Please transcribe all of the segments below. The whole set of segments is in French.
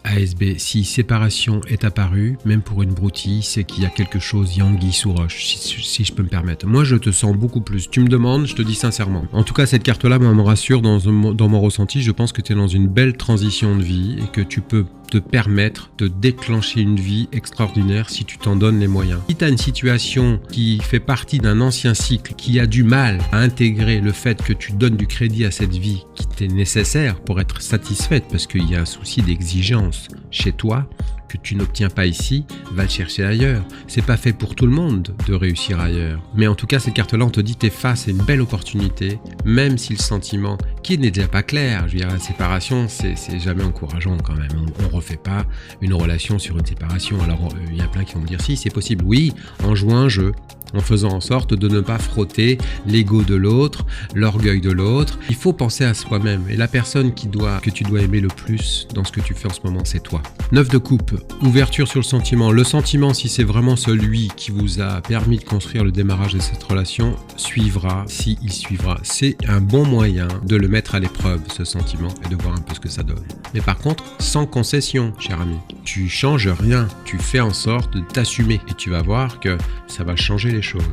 ASB, si séparation est apparue, même pour une broutille, c'est qu'il y a quelque chose, il y a anguille sous roche, si je peux me permettre. Moi, je te sens beaucoup plus. Tu me demandes, je te dis sincèrement. En tout cas, cette carte-là, moi, me rassure dans mon ressenti. Je pense que tu es dans une belle transition de vie et que tu peux te permettre de déclencher une vie extraordinaire si tu t'en donnes les moyens. Si tu as une situation qui fait partie d'un ancien cycle, qui a du mal à intégrer le fait que tu donnes du crédit à cette vie qui t'est nécessaire pour être satisfaite, parce qu'il y a un souci d'exigence chez toi, que tu n'obtiens pas ici, va le chercher ailleurs. C'est pas fait pour tout le monde de réussir ailleurs. Mais en tout cas, cette carte-là, on te dit t'es face à une belle opportunité, même si le sentiment, qui n'est déjà pas clair, je veux dire, la séparation, c'est jamais encourageant quand même. On refait pas une relation sur une séparation. Alors, il y a plein qui vont me dire si, c'est possible. Oui, en jouant un jeu, en faisant en sorte de ne pas frotter l'ego de l'autre, l'orgueil de l'autre. Il faut penser à soi-même. Et la personne que tu dois aimer le plus dans ce que tu fais en ce moment, c'est toi. 9 de coupe, ouverture sur le sentiment. Le sentiment, si c'est vraiment celui qui vous a permis de construire le démarrage de cette relation, suivra, si il suivra. C'est un bon moyen de le mettre à l'épreuve, ce sentiment, et de voir un peu ce que ça donne. Mais par contre, sans concession, cher ami. Tu changes rien, tu fais en sorte de t'assumer. Et tu vas voir que ça va changer les choses.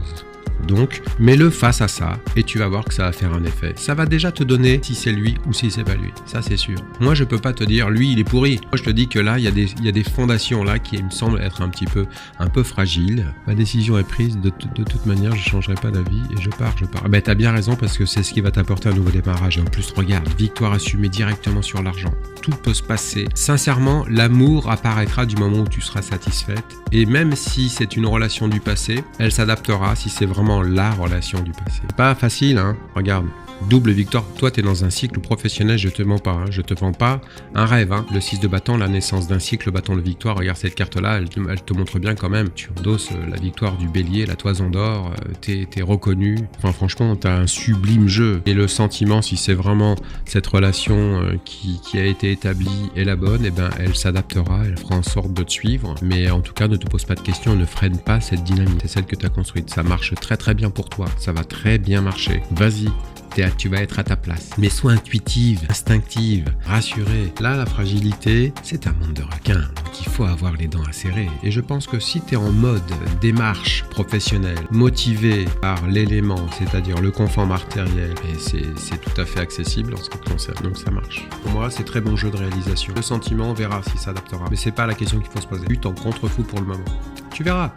Donc, mets-le face à ça et tu vas voir que ça va faire un effet. Ça va déjà te donner si c'est lui ou si c'est pas lui. Ça, c'est sûr. Moi, je peux pas te dire, lui, il est pourri. Moi, je te dis que là, il y a des fondations là qui me semblent être un peu fragiles. Ma décision est prise. De toute manière, je changerai pas d'avis et je pars. Ben, t'as bien raison parce que c'est ce qui va t'apporter un nouveau démarrage. Et en plus, regarde, victoire assumée directement sur l'argent. Tout peut se passer. Sincèrement, l'amour apparaîtra du moment où tu seras satisfaite. Et même si c'est une relation du passé, elle s'adaptera si c'est vraiment la relation du passé. Pas facile, hein. Regarde. Double victoire. Toi, tu es dans un cycle professionnel, je te mens pas. Hein. Je te vends pas un rêve. Hein. Le 6 de bâton, la naissance d'un cycle, le bâton de victoire. Regarde cette carte-là, elle te montre bien quand même. Tu endosses la victoire du bélier, la toison d'or. T'es reconnu. Enfin, franchement, t'as un sublime jeu. Et le sentiment, si c'est vraiment cette relation qui a été établie est la bonne, eh ben, elle s'adaptera, elle fera en sorte de te suivre. Mais en tout cas, ne te pose pas de questions, ne freine pas cette dynamique. C'est celle que tu as construite. Ça marche très très bien pour toi. Ça va très bien marcher. Vas-y. Tu vas être à ta place. Mais sois intuitive, instinctive, rassurée. Là, la fragilité, c'est un monde de requins. Donc il faut avoir les dents acérées. Et je pense que si tu es en mode démarche professionnelle, motivé par l'élément, c'est-à-dire le confort matériel, et c'est tout à fait accessible en ce qui te concerne. Donc ça marche. Pour moi, c'est très bon jeu de réalisation. Le sentiment, on verra s'il s'adaptera. Mais c'est pas la question qu'il faut se poser. Tu t'en contrefous pour le moment. Tu verras.